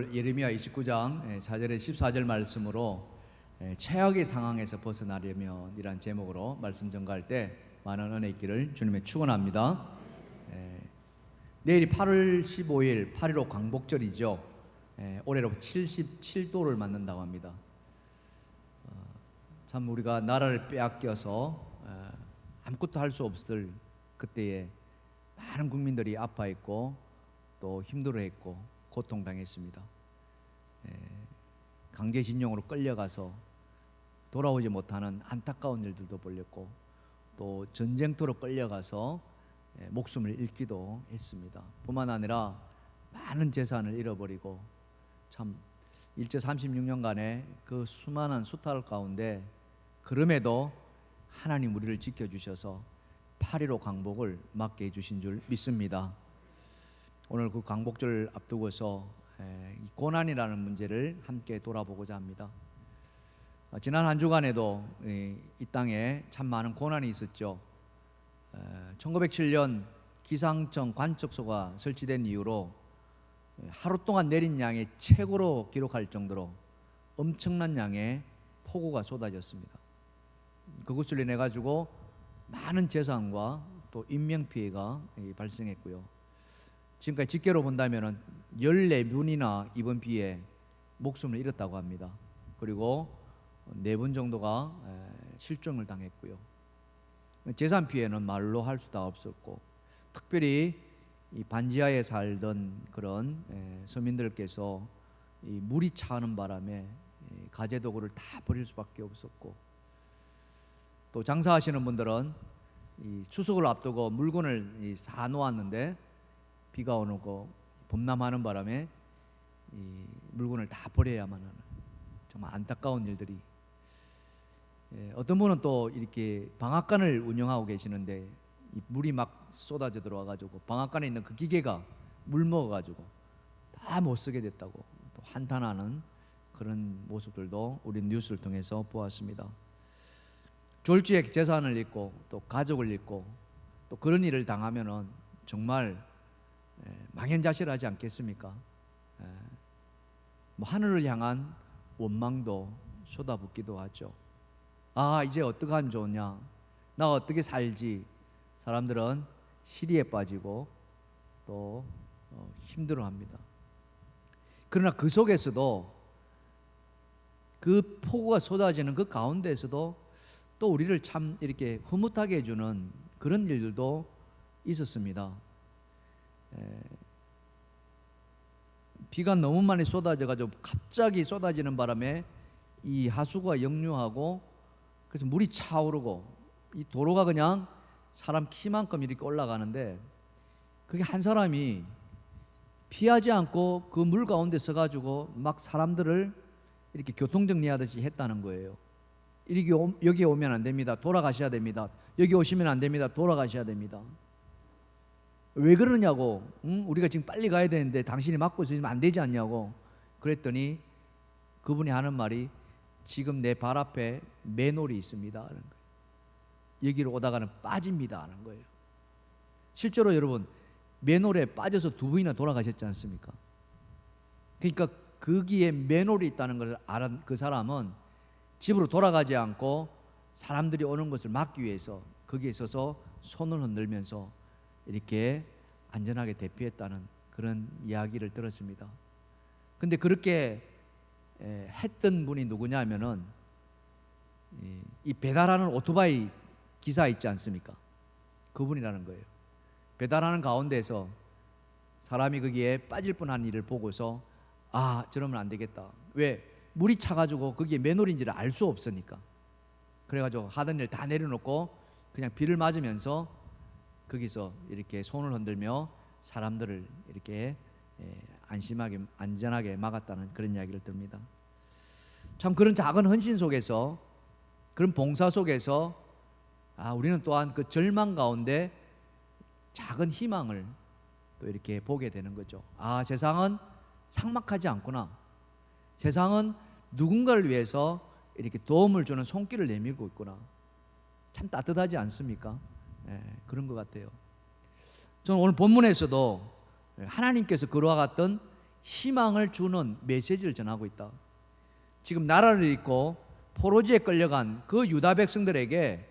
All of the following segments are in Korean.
예레미야 29장 4절에 14절 말씀으로 최악의 상황에서 벗어나려면 이란 제목으로 말씀 전가할 때 많은 은혜 있기를 주님의 축원합니다. 내일이 8월 15일 8.15 광복절이죠. 올해로 77도를 맞는다고 합니다. 참 우리가 나라를 빼앗겨서 아무것도 할 수 없을 그때에 많은 국민들이 아파했고 또 힘들어했고 고통당했습니다. 강제징용으로 끌려가서 돌아오지 못하는 안타까운 일들도 벌렸고 또 전쟁터로 끌려가서 목숨을 잃기도 했습니다. 뿐만 아니라 많은 재산을 잃어버리고 참 일제 36년간의 그 수많은 수탈 가운데 그럼에도 하나님 우리를 지켜주셔서 8.15 광복을 맞게 해주신 줄 믿습니다. 오늘 그 광복절 앞두고서 고난이라는 문제를 함께 돌아보고자 합니다. 지난 한 주간에도 이 땅에 참 많은 고난이 있었죠. 1907년 기상청 관측소가 설치된 이후로 하루 동안 내린 양이 최고로 기록할 정도로 엄청난 양의 폭우가 쏟아졌습니다. 그것을 인해 가지고 많은 재산과 또 인명피해가 발생했고요. 지금까지 집계로 본다면 14분이나 이번 비에 목숨을 잃었다고 합니다. 그리고 4분 정도가 실종을 당했고요. 재산 피해는 말로 할 수가 없었고, 특별히 이 반지하에 살던 그런 서민들께서 이 물이 차는 바람에 가재도구를 다 버릴 수밖에 없었고, 또 장사하시는 분들은 이 추석을 앞두고 물건을 사놓았는데 비가 오는 거 범람하는 바람에 이 물건을 다 버려야만 하는 정말 안타까운 일들이. 어떤 분은 또 이렇게 방앗간을 운영하고 계시는데 이 물이 막 쏟아져 들어와가지고 방앗간에 있는 그 기계가 물 먹어가지고 다 못 쓰게 됐다고 또 한탄하는 그런 모습들도 우리 뉴스를 통해서 보았습니다. 졸지에 재산을 잃고 또 가족을 잃고 또 그런 일을 당하면은 정말 망연자실하지 않겠습니까? 뭐 하늘을 향한 원망도 쏟아붓기도 하죠. 아, 이제 어떻게 하면 좋냐? 나 어떻게 살지? 사람들은 시리에 빠지고 또 힘들어합니다. 그러나 그 속에서도 그 폭우가 쏟아지는 그 가운데에서도 또 우리를 참 이렇게 흐뭇하게 해주는 그런 일들도 있었습니다. 비가 너무 많이 쏟아져가지고 갑자기 쏟아지는 바람에 이 하수구가 역류하고 그래서 물이 차오르고 이 도로가 그냥 사람 키만큼 이렇게 올라가는데 그게 한 사람이 피하지 않고 그 물 가운데 서가지고 막 사람들을 이렇게 교통정리하듯이 했다는 거예요. 여기 오면 안 됩니다. 돌아가셔야 됩니다. 여기 오시면 안 됩니다. 돌아가셔야 됩니다. 왜 그러냐고, 우리가 지금 빨리 가야 되는데 당신이 막고 있으면 안 되지 않냐고 그랬더니 그분이 하는 말이 지금 내 발 앞에 맨홀이 있습니다 하는 거예요. 여기로 오다가는 빠집니다 하는 거예요. 실제로 여러분 맨홀에 빠져서 2분이나 돌아가셨지 않습니까? 그러니까 거기에 맨홀이 있다는 것을 알은 그 사람은 집으로 돌아가지 않고 사람들이 오는 것을 막기 위해서 거기에 서서 손을 흔들면서 이렇게 안전하게 대피했다는 그런 이야기를 들었습니다. 근데 그렇게 했던 분이 누구냐 하면은 이 배달하는 오토바이 기사 있지 않습니까? 그분이라는 거예요. 배달하는 가운데서 사람이 거기에 빠질 뻔한 일을 보고서 아, 저러면 안 되겠다. 왜? 물이 차가지고 거기에 맨홀인지를 알 수 없으니까. 그래가지고 하던 일 다 내려놓고 그냥 비를 맞으면서 거기서 이렇게 손을 흔들며 사람들을 이렇게 안심하게 안전하게 막았다는 그런 이야기를 듭니다. 참 그런 작은 헌신 속에서 그런 봉사 속에서 우리는 또한 그 절망 가운데 작은 희망을 또 이렇게 보게 되는 거죠. 세상은 삭막하지 않구나. 세상은 누군가를 위해서 이렇게 도움을 주는 손길을 내밀고 있구나. 참 따뜻하지 않습니까? 그런 것 같아요. 저는 오늘 본문에서도 하나님께서 그와 같던 희망을 주는 메시지를 전하고 있다. 지금 나라를 잃고 포로지에 끌려간 그 유다 백성들에게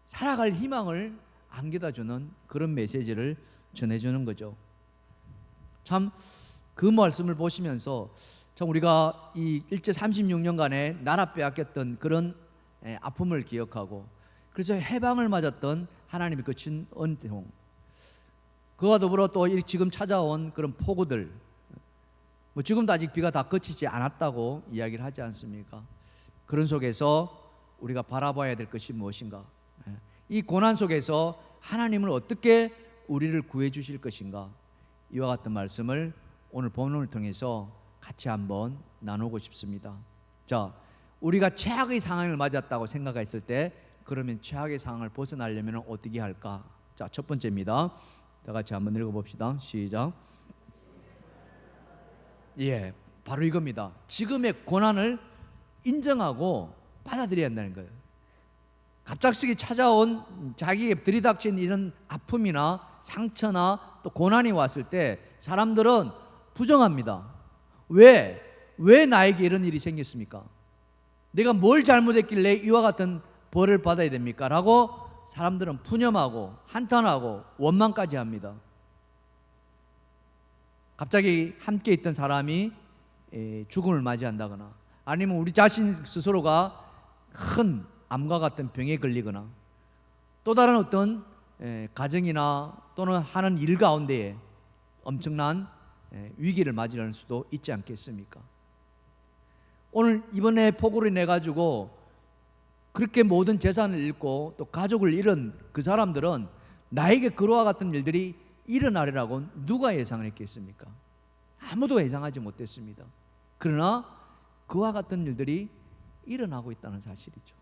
살아갈 희망을 안겨다주는 그런 메시지를 전해주는 거죠. 참 그 말씀을 보시면서 참 우리가 이 일제 36년간의 나라 빼앗겼던 그런 아픔을 기억하고, 그래서 해방을 맞았던 하나님의 그 친 은총, 그와 더불어 또 지금 찾아온 그런 폭우들, 뭐 지금도 아직 비가 다 그치지 않았다고 이야기를 하지 않습니까? 그런 속에서 우리가 바라봐야 될 것이 무엇인가? 이 고난 속에서 하나님은 어떻게 우리를 구해 주실 것인가? 이와 같은 말씀을 오늘 본문을 통해서 같이 한번 나누고 싶습니다. 자, 우리가 최악의 상황을 맞았다고 생각했을 때 그러면 최악의 상황을 벗어나려면 어떻게 할까? 자, 첫 번째입니다. 다 같이 한번 읽어봅시다. 시작. 예, 바로 이겁니다. 지금의 고난을 인정하고 받아들여야 한다는 거예요. 갑작스레 찾아온 자기에게 들이닥친 이런 아픔이나 상처나 또 고난이 왔을 때 사람들은 부정합니다. 왜 나에게 이런 일이 생겼습니까? 내가 뭘 잘못했길래 이와 같은 벌을 받아야 됩니까? 라고 사람들은 푸념하고 한탄하고 원망까지 합니다. 갑자기 함께 있던 사람이 죽음을 맞이한다거나, 아니면 우리 자신 스스로가 큰 암과 같은 병에 걸리거나, 또 다른 어떤 가정이나 또는 하는 일 가운데에 엄청난 위기를 맞이할 수도 있지 않겠습니까? 오늘 이번에 폭우로 인해 가지고 그렇게 모든 재산을 잃고 또 가족을 잃은 그 사람들은 나에게 그와 같은 일들이 일어나리라고 누가 예상을 했겠습니까? 아무도 예상하지 못했습니다. 그러나 그와 같은 일들이 일어나고 있다는 사실이죠.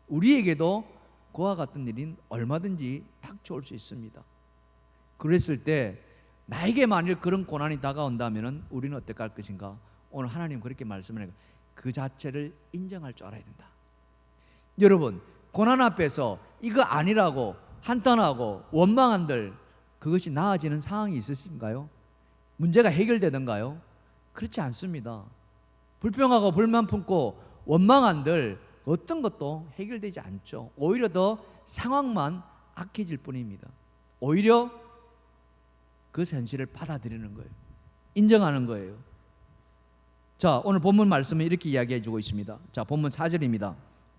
우리에게도 그와 같은 일은 얼마든지 닥쳐올 수 있습니다. 그랬을 때 나에게 만일 그런 고난이 다가온다면 우리는 어떻게 할 것인가? 오늘 하나님 그렇게 말씀을 해요. 그 자체를 인정할 줄 알아야 된다. 여러분, 고난 앞에서 이거 아니라고 한탄하고 원망한들 그것이 나아지는 상황이 있으신가요? 문제가 해결되던가요? 그렇지 않습니다. 불평하고 불만 품고 원망한들 어떤 것도 해결되지 않죠. 오히려 더 상황만 악해질 뿐입니다. 오히려 그 현실을 받아들이는 거예요. 인정하는 거예요. 자, 오늘 본문 말씀은 이렇게 이야기해 주고 있습니다. 자, 본문 4절입니다.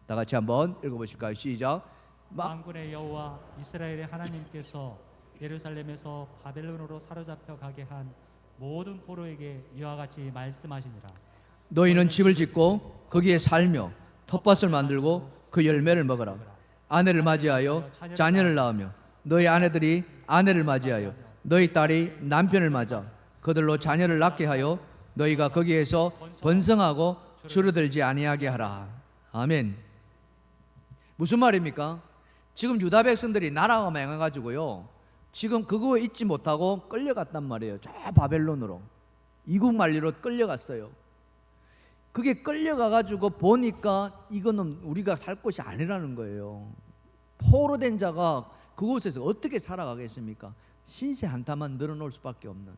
다 같이 한번 읽어보실까요? 시작. 만군의 여호와 이스라엘의 하나님께서 예루살렘에서 바벨론으로 사로잡혀 가게 한 모든 포로에게 이와 같이 말씀하시니라. 너희는 집을 짓고 거기에 살며 텃밭을 만들고 그 열매를 먹어라. 아내를 맞이하여 자녀를 낳으며 너희 아내들이 아내를 맞이하여 너희 딸이 남편을 맞아 그들로 자녀를 낳게 하여 너희가 거기에서 번성하고 줄어들지 아니하게 하라. 아멘. 무슨 말입니까? 지금 유다 백성들이 나라가 망해가지고요, 지금 그거 잊지 못하고 끌려갔단 말이에요. 저 바벨론으로 이국 만리로 끌려갔어요. 그게 끌려가가지고 보니까 이거는 우리가 살 곳이 아니라는 거예요. 포로된 자가 그곳에서 어떻게 살아가겠습니까? 신세 한탄만 늘어놓을 수밖에 없는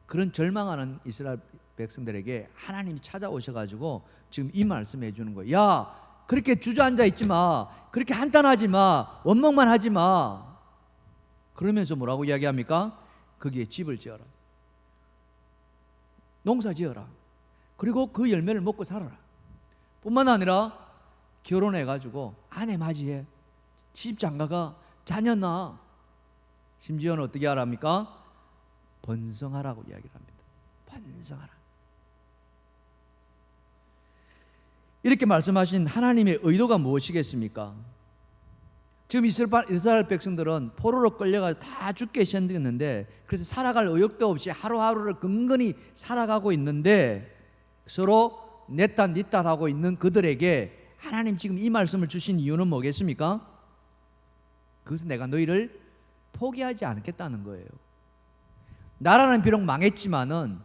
그런 절망하는 이스라엘 백성들에게 하나님이 찾아오셔가지고 지금 이 말씀을 해주는 거예요. 야, 그렇게 주저앉아 있지 마. 그렇게 한탄하지 마. 원망만 하지 마. 그러면서 뭐라고 이야기합니까? 거기에 집을 지어라. 농사 지어라. 그리고 그 열매를 먹고 살아라. 뿐만 아니라 결혼해가지고 아내 맞이해. 집 장가가, 자녀 낳아. 심지어는 어떻게 하랍니까? 번성하라고 이야기를 합니다. 번성하라. 이렇게 말씀하신 하나님의 의도가 무엇이겠습니까? 지금 이스라엘 백성들은 포로로 끌려가 다 죽게 시행되었는데, 그래서 살아갈 의욕도 없이 하루하루를 근근히 살아가고 있는데, 서로 내 탓 네 탓 하고 있는 그들에게 하나님 지금 이 말씀을 주신 이유는 뭐겠습니까? 그것은 내가 너희를 포기하지 않겠다는 거예요. 나라는 비록 망했지만은,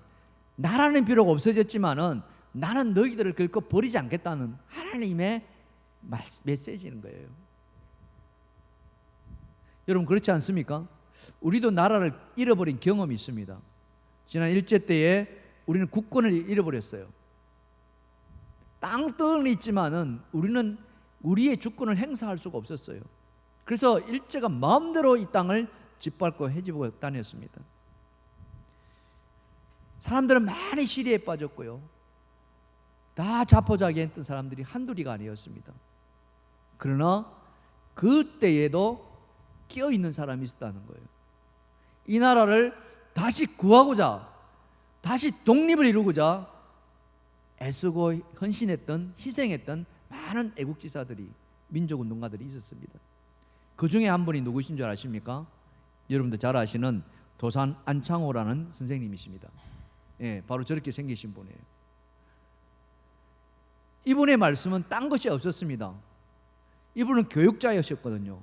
나라는 비록 없어졌지만은 나는 너희들을 결코 버리지 않겠다는 하나님의 메시지인 거예요. 여러분, 그렇지 않습니까? 우리도 나라를 잃어버린 경험이 있습니다. 지난 일제 때에 우리는 국권을 잃어버렸어요. 땅덩이 있지만은 우리는 우리의 주권을 행사할 수가 없었어요. 그래서 일제가 마음대로 이 땅을 짓밟고 해집고 다녔습니다. 사람들은 많이 시리에 빠졌고요. 다 자포자기했던 사람들이 한둘이가 아니었습니다. 그러나 그때에도 깨어있는 사람이 있었다는 거예요. 이 나라를 다시 구하고자, 다시 독립을 이루고자 애쓰고 헌신했던, 희생했던 많은 애국지사들이, 민족운동가들이 있었습니다. 그 중에 한 분이 누구신 줄 아십니까? 여러분들 잘 아시는 도산 안창호라는 선생님이십니다. 예, 바로 저렇게 생기신 분이에요. 이분의 말씀은 딴 것이 없었습니다. 이분은 교육자였었거든요.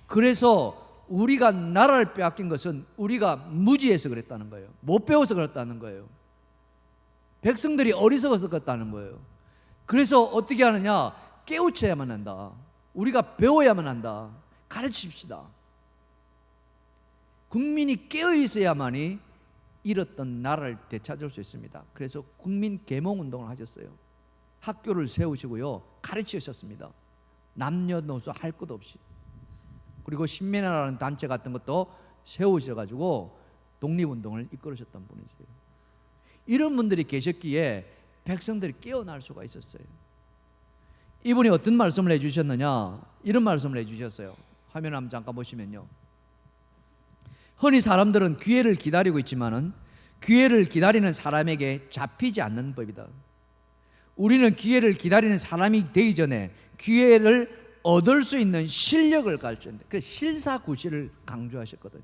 그래서 우리가 나라를 빼앗긴 것은 우리가 무지해서 그랬다는 거예요. 못 배워서 그랬다는 거예요. 백성들이 어리석어서 그랬다는 거예요. 그래서 어떻게 하느냐? 깨우쳐야만 한다. 우리가 배워야만 한다. 가르칩시다. 국민이 깨어 있어야만이 잃었던 나라를 되찾을 수 있습니다. 그래서 국민 계몽 운동을 하셨어요. 학교를 세우시고요, 가르치셨습니다. 남녀노소 할 것 없이. 그리고 신민아라는 단체 같은 것도 세우셔가지고 독립운동을 이끌으셨던 분이세요. 이런 분들이 계셨기에 백성들이 깨어날 수가 있었어요. 이분이 어떤 말씀을 해주셨느냐? 이런 말씀을 해주셨어요. 화면 한번 잠깐 보시면요, 흔히 사람들은 기회를 기다리고 있지만은 기회를 기다리는 사람에게 잡히지 않는 법이다. 우리는 기회를 기다리는 사람이 되기 전에 기회를 얻을 수 있는 실력을 가르쳤는데, 그래서 실사구시를 강조하셨거든요.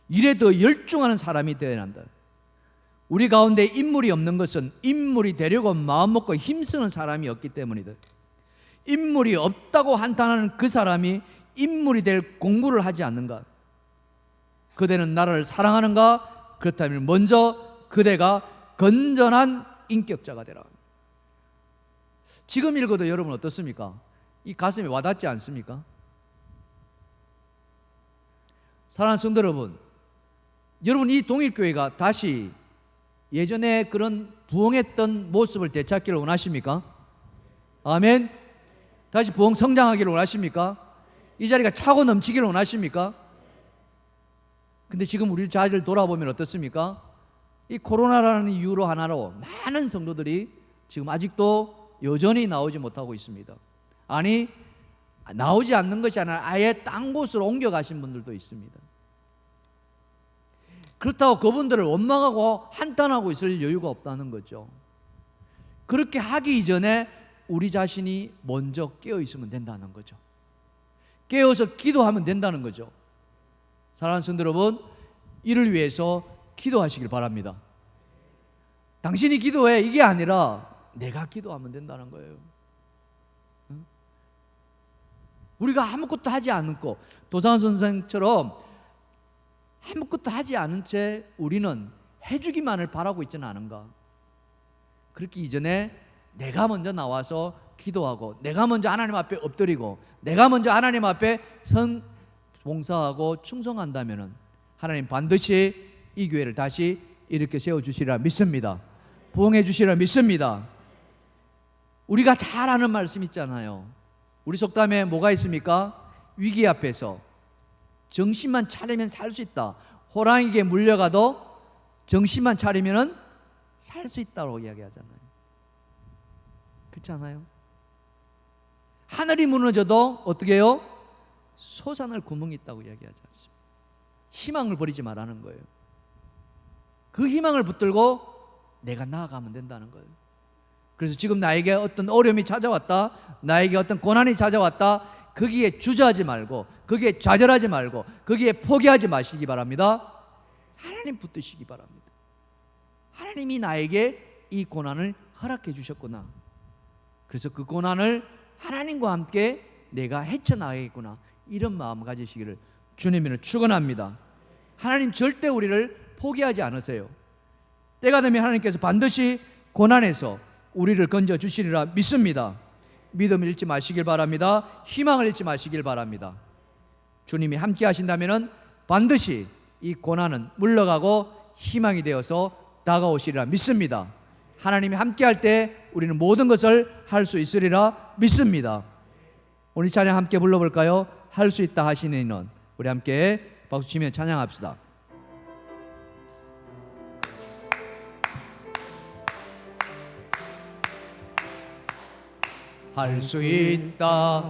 일에 더 열중하는 사람이 되어야 한다. 우리 가운데 인물이 없는 것은 인물이 되려고 마음먹고 힘쓰는 사람이 없기 때문이다. 인물이 없다고 한탄하는 그 사람이 인물이 될 공부를 하지 않는가? 그대는 나라를 사랑하는가? 그렇다면 먼저 그대가 건전한 인격자가 되라. 지금 읽어도 여러분 어떻습니까? 이 가슴에 와닿지 않습니까? 사랑하는 성도 여러분, 여러분 이 동일교회가 다시 예전에 그런 부흥했던 모습을 되찾기를 원하십니까? 아멘. 다시 부흥 성장하기를 원하십니까? 이 자리가 차고 넘치기를 원하십니까? 근데 지금 우리 자리를 돌아보면 어떻습니까? 이 코로나라는 이유로 하나로 많은 성도들이 지금 아직도 여전히 나오지 못하고 있습니다. 아니, 나오지 않는 것이 아니라 아예 딴 곳으로 옮겨가신 분들도 있습니다. 그렇다고 그분들을 원망하고 한탄하고 있을 여유가 없다는 거죠. 그렇게 하기 이전에 우리 자신이 먼저 깨어 있으면 된다는 거죠. 깨어서 기도하면 된다는 거죠. 사랑하는 성도 여러분, 이를 위해서 기도하시길 바랍니다. 당신이 기도해, 이게 아니라 내가 기도하면 된다는 거예요. 응? 우리가 아무것도 하지 않고 도산 선생처럼 아무것도 하지 않은 채 우리는 해주기만을 바라고 있지는 않은가? 그렇기 이전에 내가 먼저 나와서 기도하고, 내가 먼저 하나님 앞에 엎드리고, 내가 먼저 하나님 앞에 봉사하고 충성한다면은 하나님 반드시 이 교회를 다시 이렇게 세워주시리라 믿습니다. 부흥해 주시리라 믿습니다. 우리가 잘 아는 말씀 있잖아요. 우리 속담에 뭐가 있습니까? 위기 앞에서 정신만 차리면 살 수 있다. 호랑이에게 물려가도 정신만 차리면 살 수 있다고 이야기하잖아요. 그렇잖아요. 하늘이 무너져도 어떻게 해요? 솟아날 구멍이 있다고 이야기하지 않습니다. 희망을 버리지 말라는 거예요. 그 희망을 붙들고 내가 나아가면 된다는 거예요. 그래서 지금 나에게 어떤 어려움이 찾아왔다, 나에게 어떤 고난이 찾아왔다, 거기에 주저하지 말고, 거기에 좌절하지 말고, 거기에 포기하지 마시기 바랍니다. 하나님 붙드시기 바랍니다. 하나님이 나에게 이 고난을 허락해 주셨구나. 그래서 그 고난을 하나님과 함께 내가 헤쳐나가겠구나, 이런 마음 가지시기를 주님을 축원합니다. 하나님 절대 우리를 포기하지 않으세요. 때가 되면 하나님께서 반드시 고난에서 우리를 건져 주시리라 믿습니다. 믿음을 잃지 마시길 바랍니다. 희망을 잃지 마시길 바랍니다. 주님이 함께 하신다면 반드시 이 고난은 물러가고 희망이 되어서 다가오시리라 믿습니다. 하나님이 함께할 때 우리는 모든 것을 할 수 있으리라 믿습니다. 오늘 찬양 함께 불러볼까요? 할 수 있다 하시는 이는. 우리 함께 박수치며 찬양합시다. 할 수 있다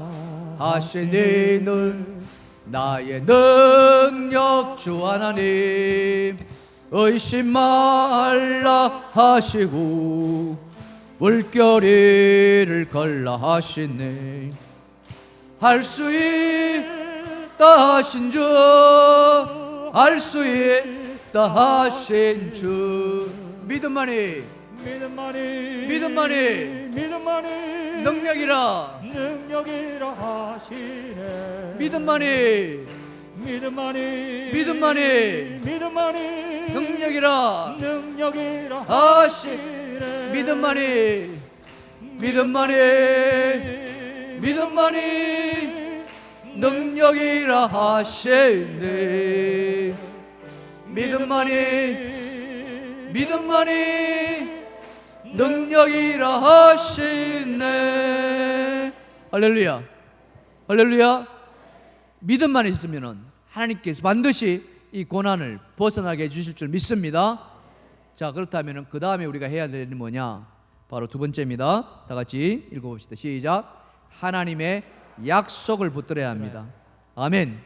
하시니는 나의 능력 주 하나님 의심 말라 하시고 물결이를 걸라 하시네. 할 수 있다 하신 주, 할 수 있다 하신 주. 믿음만이 능력이라 하시네. 믿음만이 능력이라 하시네. 믿음만이 능력이라 하시네. 믿음만이 능력이라 하시네. 할렐루야, 할렐루야. 믿음만 있으면은 하나님께서 반드시 이 고난을 벗어나게 해주실 줄 믿습니다. 자, 그렇다면은 그 다음에 우리가 해야 되는 게 뭐냐? 바로 두 번째입니다. 다 같이 읽어봅시다. 시작. 하나님의 약속을 붙들어야 합니다. 아멘.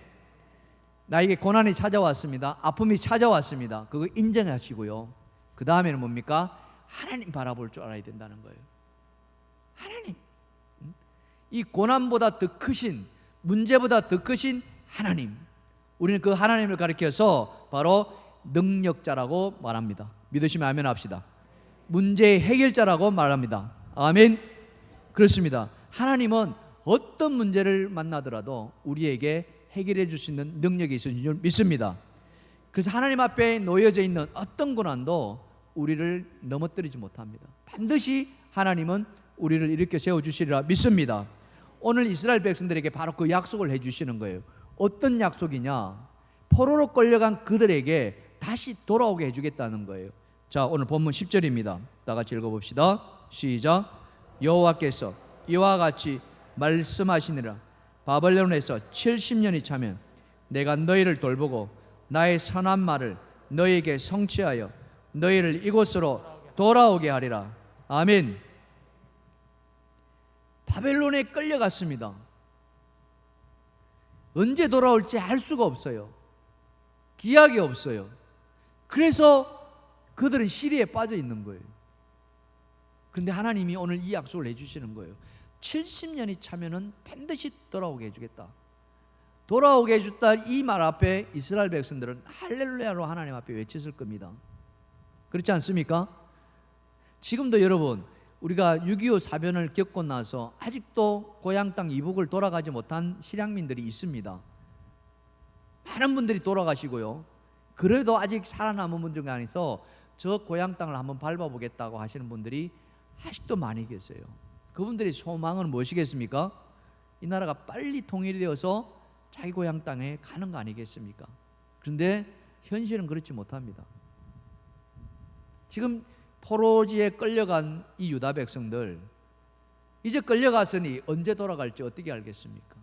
나에게 고난이 찾아왔습니다. 아픔이 찾아왔습니다. 그거 인정하시고요. 그 다음에는 뭡니까? 하나님 바라볼 줄 알아야 된다는 거예요. 하나님. 이 고난보다 더 크신, 문제보다 더 크신 하나님. 우리는 그 하나님을 가리켜서 바로 능력자라고 말합니다. 믿으시면 아멘 합시다. 문제의 해결자라고 말합니다. 아멘. 그렇습니다. 하나님은 어떤 문제를 만나더라도 우리에게 해결해 줄 수 있는 능력이 있으신 줄 믿습니다. 그래서 하나님 앞에 놓여져 있는 어떤 고난도 우리를 넘어뜨리지 못합니다. 반드시 하나님은 우리를 일으켜 세워주시리라 믿습니다. 오늘 이스라엘 백성들에게 바로 그 약속을 해주시는 거예요. 어떤 약속이냐? 포로로 끌려간 그들에게 다시 돌아오게 해주겠다는 거예요. 자, 오늘 본문 10절입니다. 다 같이 읽어봅시다. 시작. 여호와께서 이와 같이 말씀하시니라. 바벨론에서 70년이 차면 내가 너희를 돌보고 나의 선한 말을 너희에게 성취하여 너희를 이곳으로 돌아오게 하리라. 아멘. 바벨론에 끌려갔습니다. 언제 돌아올지 알 수가 없어요. 기약이 없어요. 그래서 그들은 시리에 빠져 있는 거예요. 그런데 하나님이 오늘 이 약속을 해주시는 거예요. 70년이 차면은 반드시 돌아오게 해주겠다. 돌아오게 해줬다 이 말 앞에 이스라엘 백성들은 할렐루야로 하나님 앞에 외쳤을 겁니다. 그렇지 않습니까? 지금도 여러분, 우리가 6.25 사변을 겪고 나서 아직도 고향 땅 이북을 돌아가지 못한 실향민들이 있습니다. 많은 분들이 돌아가시고요. 그래도 아직 살아남은 분 중에 안에서 저 고향 땅을 한번 밟아보겠다고 하시는 분들이 아직도 많이 계세요. 그분들의 소망은 무엇이겠습니까? 이 나라가 빨리 통일되어서 자기 고향 땅에 가는 거 아니겠습니까? 그런데 현실은 그렇지 못합니다. 지금 포로지에 끌려간 이 유다 백성들, 이제 끌려갔으니 언제 돌아갈지 어떻게 알겠습니까?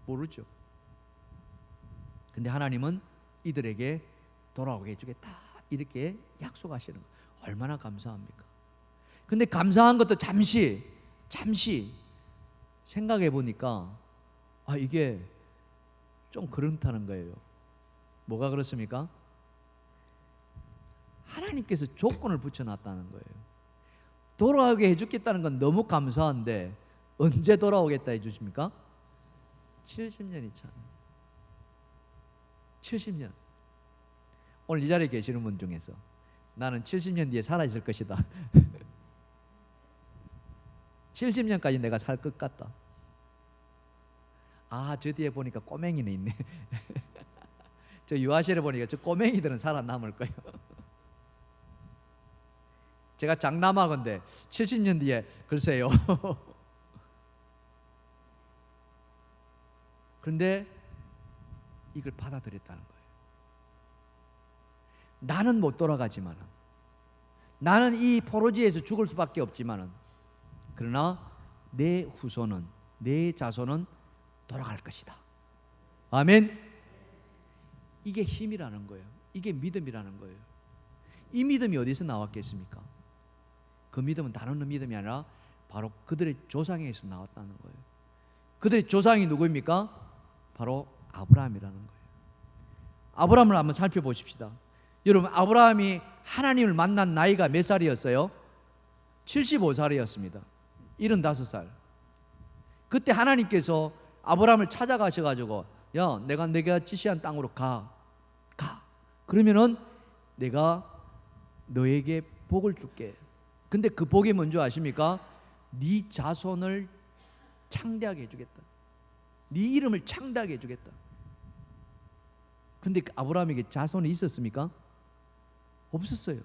모르죠. 근데 하나님은 이들에게 돌아오게 해주겠다 이렇게 약속하시는 거예요. 얼마나 감사합니까? 근데 감사한 것도 잠시 생각해 보니까 이게 좀 그렇다는 거예요. 뭐가 그렇습니까? 하나님께서 조건을 붙여놨다는 거예요. 돌아오게 해주겠다는 건 너무 감사한데 언제 돌아오겠다 해주십니까? 70년이 차. 70년. 오늘 이 자리에 계시는 분 중에서 나는 70년 뒤에 살아있을 것이다. 70년까지 내가 살 것 같다. 저 뒤에 보니까 꼬맹이네 있네. 저 유아실에 보니까 저 꼬맹이들은 살아남을 거예요. 제가 장남하건데 70년 뒤에 글쎄요. 그런데 이걸 받아들였다는 거예요. 나는 못 돌아가지만은, 나는 이 포로지에서 죽을 수밖에 없지만은, 그러나 내 후손은, 내 자손은 돌아갈 것이다. 아멘. 이게 힘이라는 거예요. 이게 믿음이라는 거예요. 이 믿음이 어디서 나왔겠습니까? 그 믿음은 다른 믿음이 아니라 바로 그들의 조상에서 나왔다는 거예요. 그들의 조상이 누구입니까? 바로 아브라함이라는 거예요. 아브라함을 한번 살펴보십시다. 여러분, 아브라함이 하나님을 만난 나이가 몇 살이었어요? 75살이었습니다. 75살. 그때 하나님께서 아브라함을 찾아가셔가지고, 야, 내가 지시한 땅으로 가. 그러면은 내가 너에게 복을 줄게. 근데 그 복이 뭔지 아십니까? 네 자손을 창대하게 해주겠다. 네 이름을 창대하게 해주겠다. 근데 아브라함에게 자손이 있었습니까? 없었어요.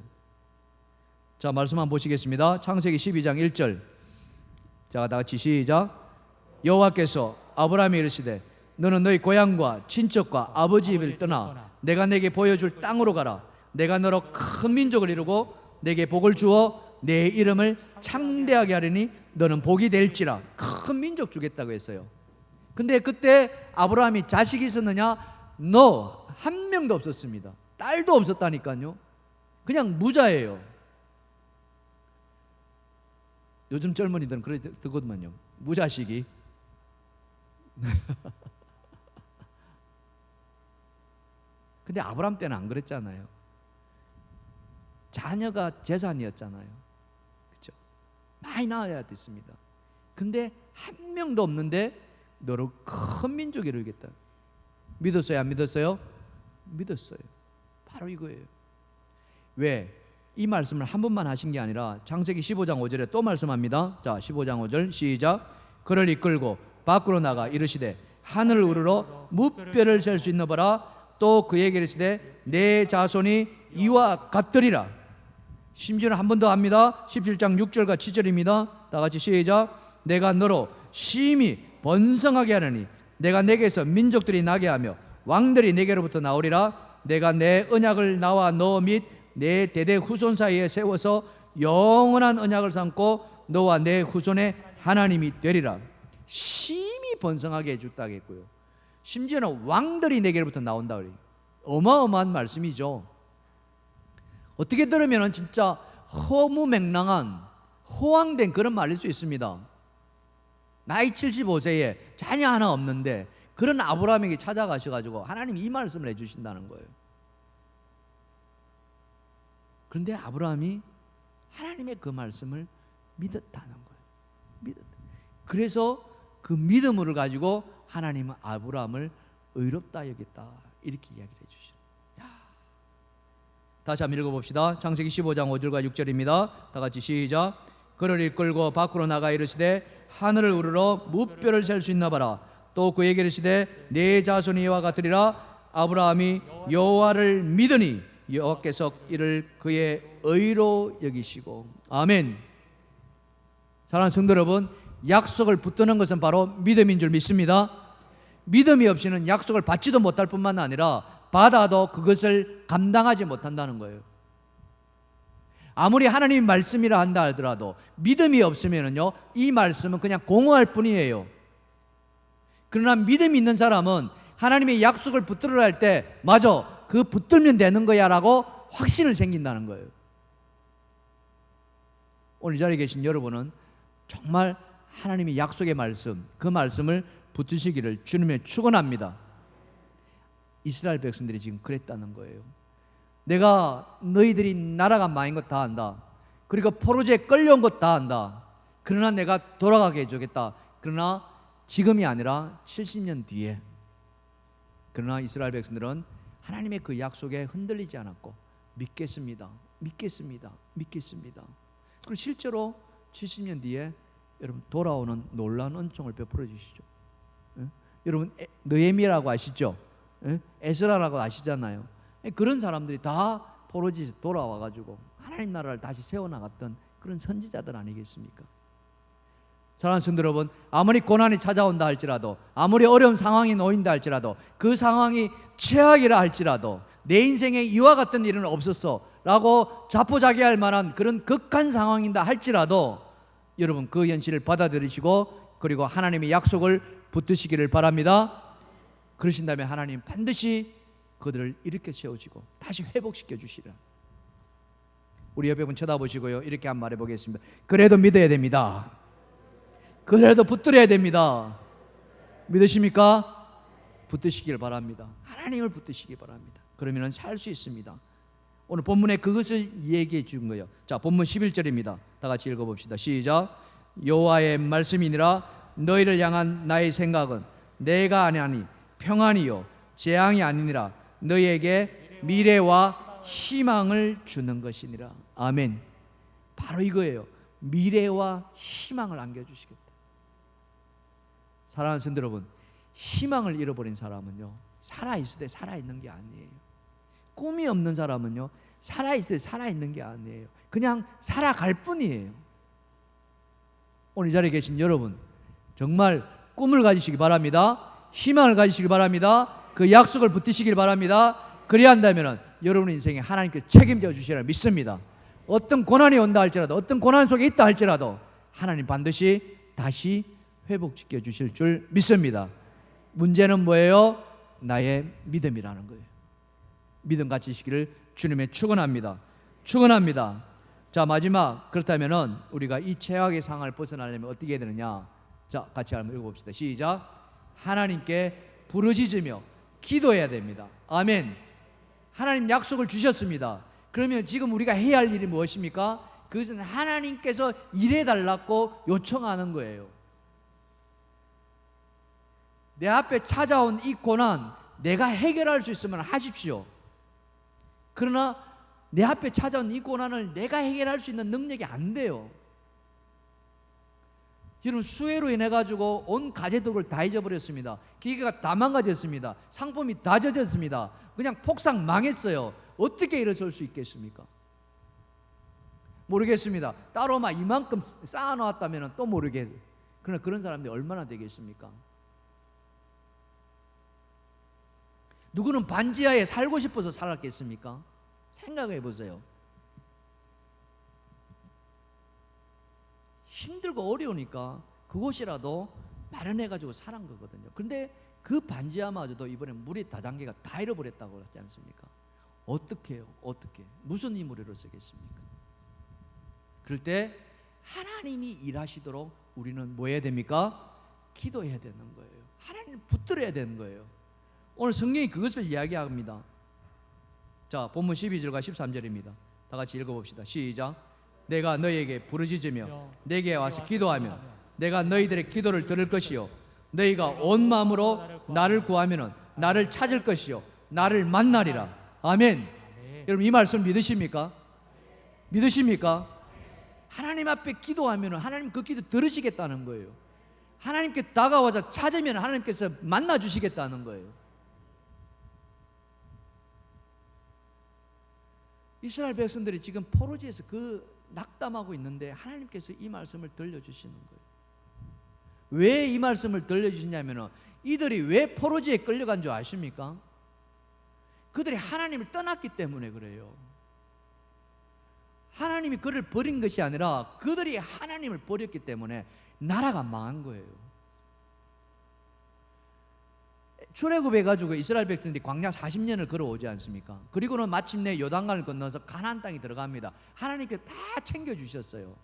자, 말씀 한번 보시겠습니다. 창세기 12장 1절. 자, 다 같이 시작. 여호와께서 아브라함에게 이르시되 너는 너희 고향과 친척과 아버지 집을 떠나 내가 내게 보여줄 땅으로 가라. 내가 너로 큰 민족을 이루고 내게 복을 주어 내 이름을 창대하게 하리니 너는 복이 될지라. 큰 민족 주겠다고 했어요. 근데 그때 아브라함이 자식이 있었느냐? 너 한 명도 없었습니다. 딸도 없었다니까요. 그냥 무자예요. 요즘 젊은이들은 그래 듣거든요. 무자식이. 근데 아브라함 때는 안 그랬잖아요. 자녀가 재산이었잖아요. 그렇죠? 많이 낳아야 됐습니다. 근데 한 명도 없는데 너를 큰 민족이 이루겠다. 믿었어요? 안 믿었어요? 믿었어요. 바로 이거예요. 왜? 이 말씀을 한 번만 하신 게 아니라 창세기 15장 5절에 또 말씀합니다. 자, 15장 5절 시작. 그를 이끌고 밖으로 나가 이르시되 하늘을 우러러 무뼈를 셀 수 있나 보라. 또 그에게 이르시되 내 자손이 이와 같으리라. 심지어는 한 번 더 합니다. 17장 6절과 7절입니다. 다 같이 시작. 내가 너로 심히 번성하게 하느니 내가 내게서 민족들이 나게 하며 왕들이 내게로부터 나오리라. 내가 내 언약을 나와 너 및 내 대대 후손 사이에 세워서 영원한 언약을 삼고 너와 내 후손의 하나님이 되리라. 심히 번성하게 해줬다고 했고요. 심지어는 왕들이 내게로부터 나온다 그래요. 어마어마한 말씀이죠. 어떻게 들으면 진짜 허무맹랑한 허황된 그런 말일 수 있습니다. 나이 75세에 자녀 하나 없는데 그런 아브라함에게 찾아가셔가지고 하나님이 이 말씀을 해주신다는 거예요. 그런데 아브라함이 하나님의 그 말씀을 믿었다는 거예요. 믿었다. 그래서 그 믿음을 가지고 하나님은 아브라함을 의롭다 여겼다 이렇게 이야기를 해주시죠. 다시 한번 읽어봅시다. 창세기 15장 5절과 6절입니다. 다 같이 시작. 그를 이끌고 밖으로 나가 이르시되 하늘을 우러러 무뼈를 셀 수 있나 봐라. 또 그에게 이르시되 내 자손이 이와 같으리라. 아브라함이 여호와를 믿으니 여호와께서 이를 그의 의로 여기시고. 아멘. 사랑하는 성도 여러분, 약속을 붙드는 것은 바로 믿음인 줄 믿습니다. 믿음이 없이는 약속을 받지도 못할 뿐만 아니라 받아도 그것을 감당하지 못한다는 거예요. 아무리 하나님의 말씀이라 한다 하더라도 믿음이 없으면요 이 말씀은 그냥 공허할 뿐이에요. 그러나 믿음이 있는 사람은 하나님의 약속을 붙들으려 할 때 맞아 그 붙들면 되는 거야 라고 확신을 생긴다는 거예요. 오늘 이 자리에 계신 여러분은 정말 하나님의 약속의 말씀, 그 말씀을 붙드시기를 주님의 축원합니다. 이스라엘 백성들이 지금 그랬다는 거예요. 내가 너희들이 나라가 망한 것 다 안다. 그리고 포로제에 끌려온 것 다 안다. 그러나 내가 돌아가게 해주겠다. 그러나 지금이 아니라 70년 뒤에. 그러나 이스라엘 백성들은 하나님의 그 약속에 흔들리지 않았고 믿겠습니다. 그리고 실제로 70년 뒤에 여러분 돌아오는 놀라운 은총을 베풀어 주시죠. 여러분 느헤미야라고 아시죠? 에스라라고 아시잖아요. 그런 사람들이 다 포로지에서 돌아와가지고 하나님 나라를 다시 세워나갔던 그런 선지자들 아니겠습니까? 사랑하는 성도 여러분, 아무리 고난이 찾아온다 할지라도, 아무리 어려운 상황이 놓인다 할지라도, 그 상황이 최악이라 할지라도 내 인생에 이와 같은 일은 없었어 라고 자포자기할 만한 그런 극한 상황이다 할지라도 여러분 그 현실을 받아들이시고 그리고 하나님의 약속을 붙드시기를 바랍니다. 그러신다면 하나님 반드시 그들을 일으켜 세우시고 다시 회복시켜 주시라. 우리 옆에 분 쳐다보시고요, 이렇게 한 말 해보겠습니다. 그래도 믿어야 됩니다. 그래도 붙들어야 됩니다. 믿으십니까? 붙드시길 바랍니다. 하나님을 붙드시기 바랍니다. 그러면 살 수 있습니다. 오늘 본문에 그것을 얘기해 준 거예요. 자, 본문 11절입니다. 다 같이 읽어봅시다. 시작. 여호와의 말씀이니라. 너희를 향한 나의 생각은 내가 아니하니 평안이요 재앙이 아니니라. 너희에게 미래와 희망을 주는 것이니라. 아멘. 바로 이거예요. 미래와 희망을 안겨주시겠다. 사랑하는 성도 여러분, 희망을 잃어버린 사람은요, 살아있을 때 살아있는 게 아니에요. 꿈이 없는 사람은요, 살아있을 때 살아있는 게 아니에요. 그냥 살아갈 뿐이에요. 오늘 이 자리에 계신 여러분, 정말 꿈을 가지시기 바랍니다. 희망을 가지시기 바랍니다. 그 약속을 붙드시길 바랍니다. 그래야 한다면 여러분의 인생에 하나님께서 책임져 주시리라 믿습니다. 어떤 고난이 온다 할지라도, 어떤 고난 속에 있다 할지라도 하나님 반드시 다시 회복시켜 주실 줄 믿습니다. 문제는 뭐예요? 나의 믿음이라는 거예요. 믿음 가지시기를 주님의 축원합니다. 축원합니다. 자, 마지막, 그렇다면은 우리가 이 최악의 상황을 벗어나려면 어떻게 해야 되느냐? 자, 같이 한번 읽어봅시다. 시작. 하나님께 부르짖으며 기도해야 됩니다. 아멘. 하나님 약속을 주셨습니다. 그러면 지금 우리가 해야 할 일이 무엇입니까? 그것은 하나님께서 일해달라고 요청하는 거예요. 내 앞에 찾아온 이 고난 내가 해결할 수 있으면 하십시오. 그러나 내 앞에 찾아온 이 고난을 내가 해결할 수 있는 능력이 안 돼요. 여러분, 수해로 인해 가지고 온 가재들을 다 잊어버렸습니다. 기계가 다 망가졌습니다. 상품이 다 젖었습니다. 그냥 폭삭 망했어요. 어떻게 일어설 수 있겠습니까? 모르겠습니다. 따로 막 이만큼 쌓아놓았다면 또 모르겠어요. 그러나 그런 사람들이 얼마나 되겠습니까? 누구는 반지하에 살고 싶어서 살았겠습니까? 생각해 보세요. 힘들고 어려우니까 그곳이라도 마련해가지고 살은 거거든요. 그런데 그 반지하마저도 이번에 물이 다단계가 다 잃어버렸다고 그러지 않습니까? 어떻게 해요? 어떻게? 무슨 힘으로 일어서겠습니까? 그럴 때 하나님이 일하시도록 우리는 뭐 해야 됩니까? 기도해야 되는 거예요. 하나님을 붙들어야 되는 거예요. 오늘 성경이 그것을 이야기합니다. 자, 본문 12절과 13절입니다. 다 같이 읽어봅시다. 시작. 내가 너희에게 부르짖으며 내게 와서 기도하면 내가 너희들의 기도를 들을 것이요 너희가 온 마음으로 나를 구하면 나를 찾을 것이요 나를 만나리라. 아멘. 여러분, 이 말씀 믿으십니까? 믿으십니까? 하나님 앞에 기도하면 하나님 그 기도 들으시겠다는 거예요. 하나님께 다가와서 찾으면 하나님께서 만나 주시겠다는 거예요. 이스라엘 백성들이 지금 포로지에서 그 낙담하고 있는데 하나님께서 이 말씀을 들려주시는 거예요. 왜 이 말씀을 들려주시냐면 이들이 왜 포로지에 끌려간 줄 아십니까? 그들이 하나님을 떠났기 때문에 그래요. 하나님이 그를 버린 것이 아니라 그들이 하나님을 버렸기 때문에 나라가 망한 거예요. 출애굽해가지고 이스라엘 백성들이 광야 40년을 걸어오지 않습니까? 그리고는 마침내 요단강을 건너서 가나안 땅에 들어갑니다. 하나님께 다 챙겨주셨어요.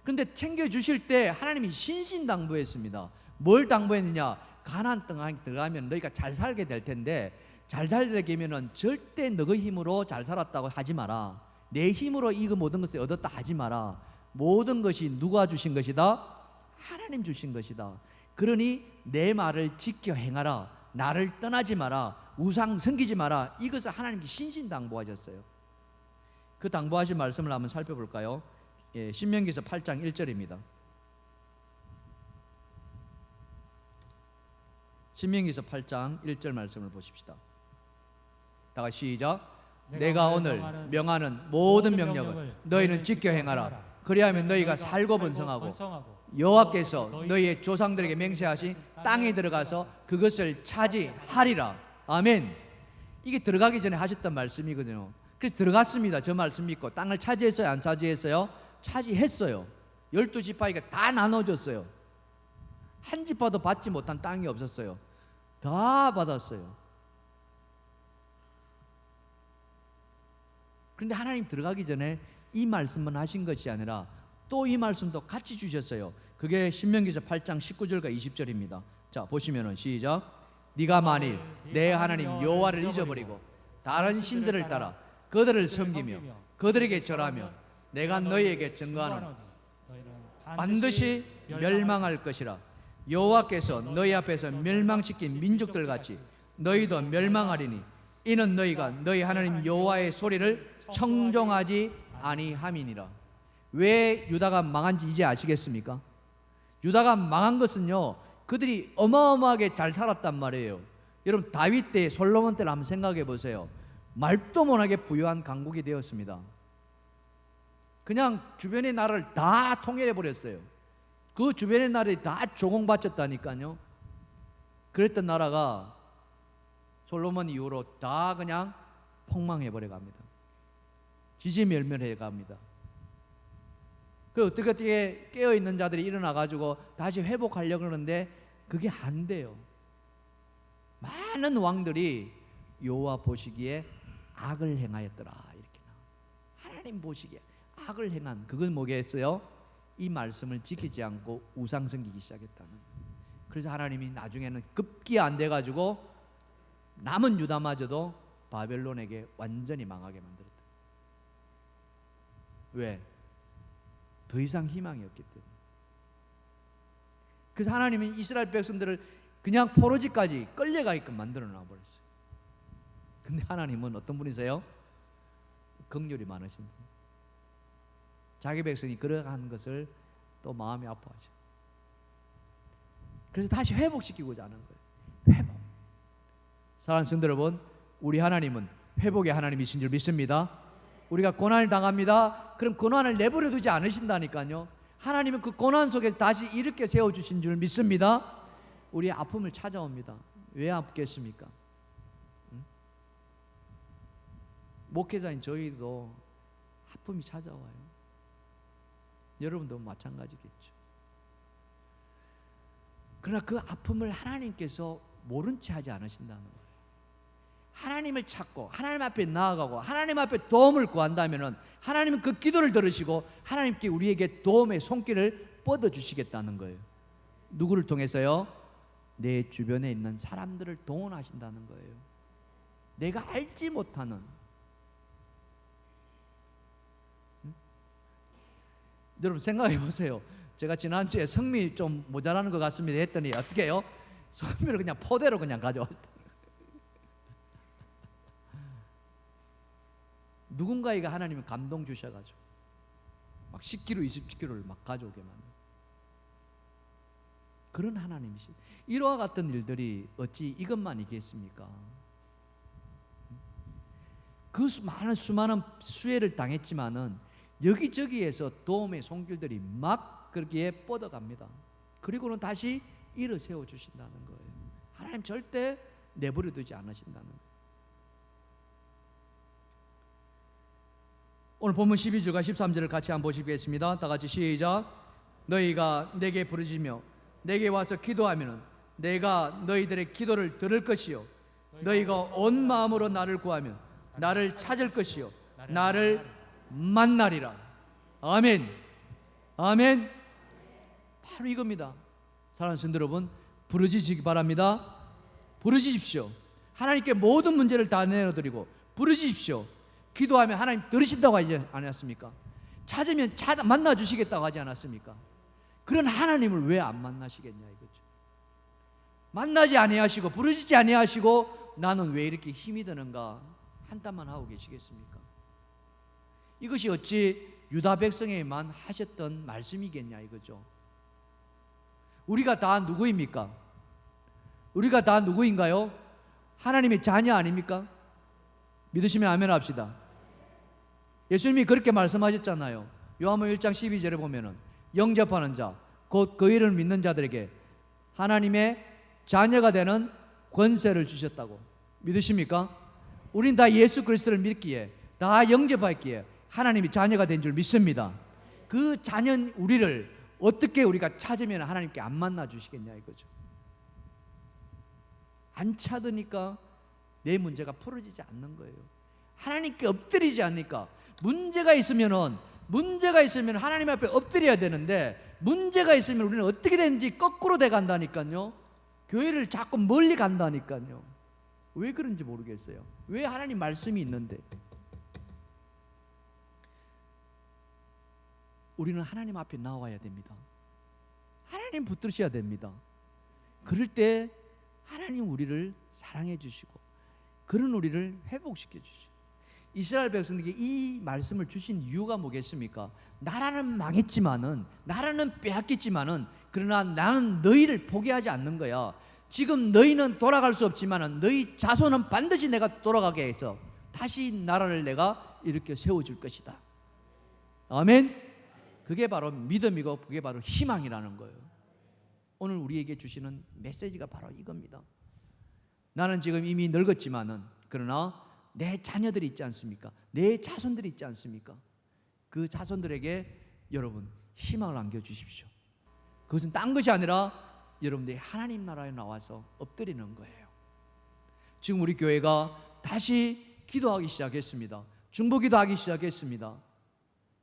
그런데 챙겨주실 때 하나님이 신신당부했습니다. 뭘 당부했느냐? 가나안 땅에 들어가면 너희가 잘 살게 될 텐데 잘 살게 되면 절대 너의 힘으로 잘 살았다고 하지 마라. 내 힘으로 이거 모든 것을 얻었다 하지 마라. 모든 것이 누가 주신 것이다? 하나님 주신 것이다. 그러니 내 말을 지켜 행하라. 나를 떠나지 마라. 우상 섬기지 마라. 이것을 하나님께 신신당부하셨어요. 그 당부하신 말씀을 한번 살펴볼까요? 예, 신명기서 8장 1절입니다. 신명기서 8장 1절 말씀을 보십시다. 다 같이 시작. 내가 오늘 명하는 모든 명령을 너희는 지켜 행하라. 그리하면 너희가 살고 번성하고 여호와께서 너희의 조상들에게 맹세하신 땅에 들어가서 그것을 차지하리라. 아멘. 이게 들어가기 전에 하셨던 말씀이거든요. 그래서 들어갔습니다. 저 말씀 믿고. 땅을 차지했어요? 안 차지했어요? 차지했어요. 12지파에게 다 나눠줬어요. 한 지파도 받지 못한 땅이 없었어요. 다 받았어요. 그런데 하나님 들어가기 전에 이 말씀만 하신 것이 아니라 또 이 말씀도 같이 주셨어요. 그게 신명기서 8장 19절과 20절입니다. 자, 보시면은 시작. 네가 만일 내 하나님 여호와를 잊어버리고 다른 신들을 따라 그들을 섬기며 그들에게 절하며 내가 너희에게 증거하는 반드시 멸망할 것이라. 여호와께서 너희 앞에서 멸망시킨 민족들 같이 너희도 멸망하리니 이는 너희가 너희 하나님 여호와의 소리를 청종하지 아니함이니라. 왜 유다가 망한지 이제 아시겠습니까? 유다가 망한 것은요, 그들이 어마어마하게 잘 살았단 말이에요. 여러분, 다윗 때, 솔로몬 때를 한번 생각해 보세요. 말도 못하게 부유한 강국이 되었습니다. 그냥 주변의 나라를 다 통일해 버렸어요. 그 주변의 나라들이 다 조공바쳤다니까요. 그랬던 나라가 솔로몬 이후로 다 그냥 폭망해 버려 갑니다. 지지멸멸해 갑니다. 그 어떻게 깨어있는 자들이 일어나 가지고 다시 회복하려고 그러는데 그게 안 돼요. 많은 왕들이 여호와 보시기에 악을 행하였더라 이렇게 나와. 하나님 보시기에 악을 행한, 그건 뭐겠어요? 이 말씀을 지키지 않고 우상 섬기기 시작했다는. 그래서 하나님이 나중에는 급기야 안 돼 가지고 남은 유다마저도 바벨론에게 완전히 망하게 만들었다. 왜? 더 이상 희망이 없기 때문에. 그래서 하나님은 이스라엘 백성들을 그냥 포로지까지 끌려가게끔 만들어 놔버렸어요. 근데 하나님은 어떤 분이세요? 긍휼이 많으신 분. 자기 백성이 그러한 것을 또 마음이 아파하죠. 그래서 다시 회복시키고자 하는 거예요. 회복. 사랑하는 성도 여러분, 우리 하나님은 회복의 하나님이신 줄 믿습니다. 우리가 고난을 당합니다. 그럼 고난을 내버려 두지 않으신다니까요. 하나님은 그 고난 속에서 다시 일으켜 세워주신 줄 믿습니다. 우리의 아픔을 찾아옵니다. 왜 아프겠습니까? 목회자인 저희도 아픔이 찾아와요. 여러분도 마찬가지겠죠. 그러나 그 아픔을 하나님께서 모른 채 하지 않으신다는 거예요. 하나님을 찾고 하나님 앞에 나아가고 하나님 앞에 도움을 구한다면 하나님은 그 기도를 들으시고 하나님께 우리에게 도움의 손길을 뻗어주시겠다는 거예요. 누구를 통해서요? 내 주변에 있는 사람들을 동원하신다는 거예요. 내가 알지 못하는. 여러분 생각해 보세요. 제가 지난주에 성미 좀 모자라는 것 같습니다 했더니 어떻게 해요? 성미를 그냥 포대로 그냥 가져왔다. 누군가에게 하나님이 감동 주셔가지고 막 10kg, 20kg를 막 가져오게 만든 그런 하나님이시. 이와 같은 일들이 어찌 이것만 있겠습니까? 그 많은 수많은 수혜를 당했지만은 여기저기에서 도움의 손길들이 막 그렇게 뻗어갑니다. 그리고는 다시 일어 세워 주신다는 거예요. 하나님 절대 내버려 두지 않으신다는 거예요. 오늘 본문 12절과 13절을 같이 한번 보시겠습니다. 다 같이 시작. 너희가 내게 부르짖으며 내게 와서 기도하면 내가 너희들의 기도를 들을 것이요 너희가 온 마음으로 나를 구하면 나를 찾을 것이요 나를 만나리라. 아멘. 아멘. 바로 이겁니다. 사랑하는 성도 여러분, 부르짖으시기 바랍니다. 부르짖으십시오. 하나님께 모든 문제를 다 내어드리고 부르짖으십시오. 기도하면 하나님 들으신다고 하지 않았습니까? 찾으면 만나 주시겠다고 하지 않았습니까? 그런 하나님을 왜 안 만나시겠냐 이거죠. 만나지 아니하시고 부르짖지 아니하시고 나는 왜 이렇게 힘이 드는가 한탄만 하고 계시겠습니까? 이것이 어찌 유다 백성에만 하셨던 말씀이겠냐 이거죠. 우리가 다 누구입니까? 우리가 다 누구인가요? 하나님의 자녀 아닙니까? 믿으시면 아멘 합시다. 예수님이 그렇게 말씀하셨잖아요. 요한복음 1장 12절에 보면은 영접하는 자, 곧 그 이름을 믿는 자들에게 하나님의 자녀가 되는 권세를 주셨다고. 믿으십니까? 우린 다 예수 그리스도를 믿기에, 다 영접했기에 하나님이 자녀가 된 줄 믿습니다. 그 자녀 우리를 어떻게 우리가 찾으면 하나님께 안 만나 주시겠냐 이거죠. 안 찾으니까 내 문제가 풀어지지 않는 거예요. 하나님께 엎드리지 않으니까. 문제가 있으면 하나님 앞에 엎드려야 되는데, 문제가 있으면 우리는 어떻게 되는지 거꾸로 돼 간다니까요. 교회를 자꾸 멀리 간다니까요. 왜 그런지 모르겠어요. 왜 하나님 말씀이 있는데. 우리는 하나님 앞에 나와야 됩니다. 하나님 붙드셔야 됩니다. 그럴 때 하나님 우리를 사랑해 주시고 그런 우리를 회복시켜 주시고, 이스라엘 백성들에게 이 말씀을 주신 이유가 뭐겠습니까? 나라는 망했지만은, 나라는 빼앗겼지만은, 그러나 나는 너희를 포기하지 않는 거야. 지금 너희는 돌아갈 수 없지만은 너희 자손은 반드시 내가 돌아가게 해서 다시 나라를 내가 일으켜 세워줄 것이다. 아멘. 그게 바로 믿음이고 그게 바로 희망이라는 거예요. 오늘 우리에게 주시는 메시지가 바로 이겁니다. 나는 지금 이미 늙었지만은, 그러나 내 자녀들이 있지 않습니까? 내 자손들이 있지 않습니까? 그 자손들에게 여러분 희망을 안겨주십시오. 그것은 딴 것이 아니라 여러분들이 하나님 나라에 나와서 엎드리는 거예요. 지금 우리 교회가 다시 기도하기 시작했습니다. 중보기도 하기 시작했습니다.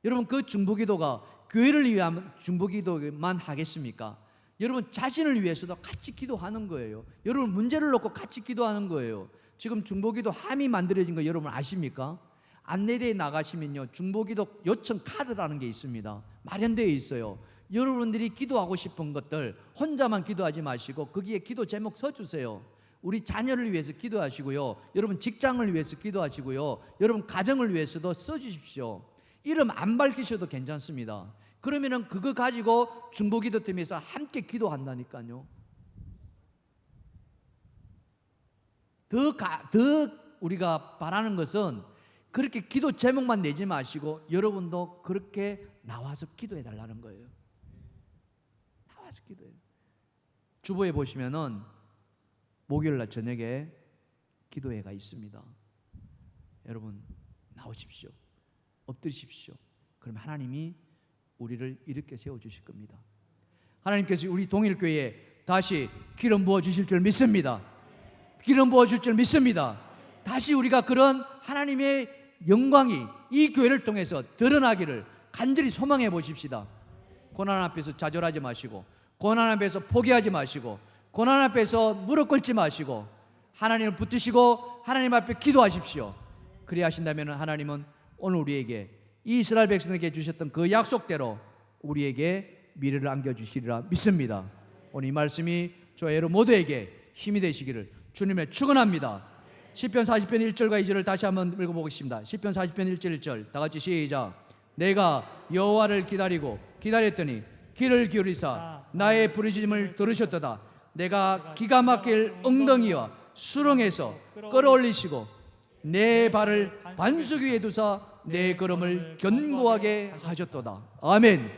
여러분, 그 중보기도가 교회를 위한 중보기도만 하겠습니까? 여러분 자신을 위해서도 같이 기도하는 거예요. 여러분 문제를 놓고 같이 기도하는 거예요. 지금 중보기도 함이 만들어진 거 여러분 아십니까? 안내대에 나가시면요, 중보기도 요청 카드라는 게 있습니다. 마련되어 있어요. 여러분들이 기도하고 싶은 것들 혼자만 기도하지 마시고 거기에 기도 제목 써주세요. 우리 자녀를 위해서 기도하시고요, 여러분 직장을 위해서 기도하시고요, 여러분 가정을 위해서도 써주십시오. 이름 안 밝히셔도 괜찮습니다. 그러면은 그거 가지고 중보기도 팀에서 함께 기도한다니까요. 더 우리가 바라는 것은 그렇게 기도 제목만 내지 마시고 여러분도 그렇게 나와서 기도해 달라는 거예요. 나와서 기도해. 주보에 보시면은 목요일날 저녁에 기도회가 있습니다. 여러분 나오십시오. 엎드리십시오. 그럼 하나님이 우리를 일으켜 세워주실 겁니다. 하나님께서 우리 동일교회에 다시 기름 부어주실 줄 믿습니다. 기름 부어줄 줄 믿습니다. 다시 우리가 그런 하나님의 영광이 이 교회를 통해서 드러나기를 간절히 소망해 보십시다. 고난 앞에서 좌절하지 마시고, 고난 앞에서 포기하지 마시고, 고난 앞에서 무릎 꿇지 마시고 하나님을 붙드시고 하나님 앞에 기도하십시오. 그리 하신다면 하나님은 오늘 우리에게 이스라엘 백성에게 주셨던 그 약속대로 우리에게 미래를 안겨주시리라 믿습니다. 오늘 이 말씀이 저와 여러분 모두에게 힘이 되시기를 주님의 축원합니다. 시편 40편 1절과 2절을 다시 한번 읽어보겠습니다. 시편 40편 1절 1절 다 같이 시작. 내가 여호와를 기다렸더니 귀를 기울이사 나의 부르짖음을 들으셨도다. 내가 기가 막힐 엉덩이와 수렁에서 끌어올리시고 내 발을 반석 위에 두사 내 걸음을 견고하게 하셨도다. 아멘.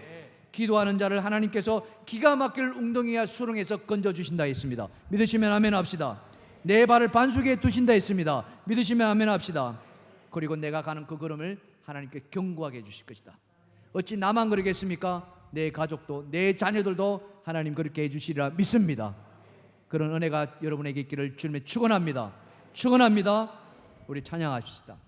기도하는 자를 하나님께서 기가 막힐 웅덩이와 수렁에서 건져주신다 했습니다. 믿으시면 아멘 합시다. 내 발을 반석 위에 두신다 했습니다. 믿으시면 아멘 합시다. 그리고 내가 가는 그 걸음을 하나님께 견고하게 해주실 것이다. 어찌 나만 그러겠습니까? 내 가족도 내 자녀들도 하나님 그렇게 해주시리라 믿습니다. 그런 은혜가 여러분에게 있기를 주님의 축원합니다. 축원합니다. 우리 찬양하십시다.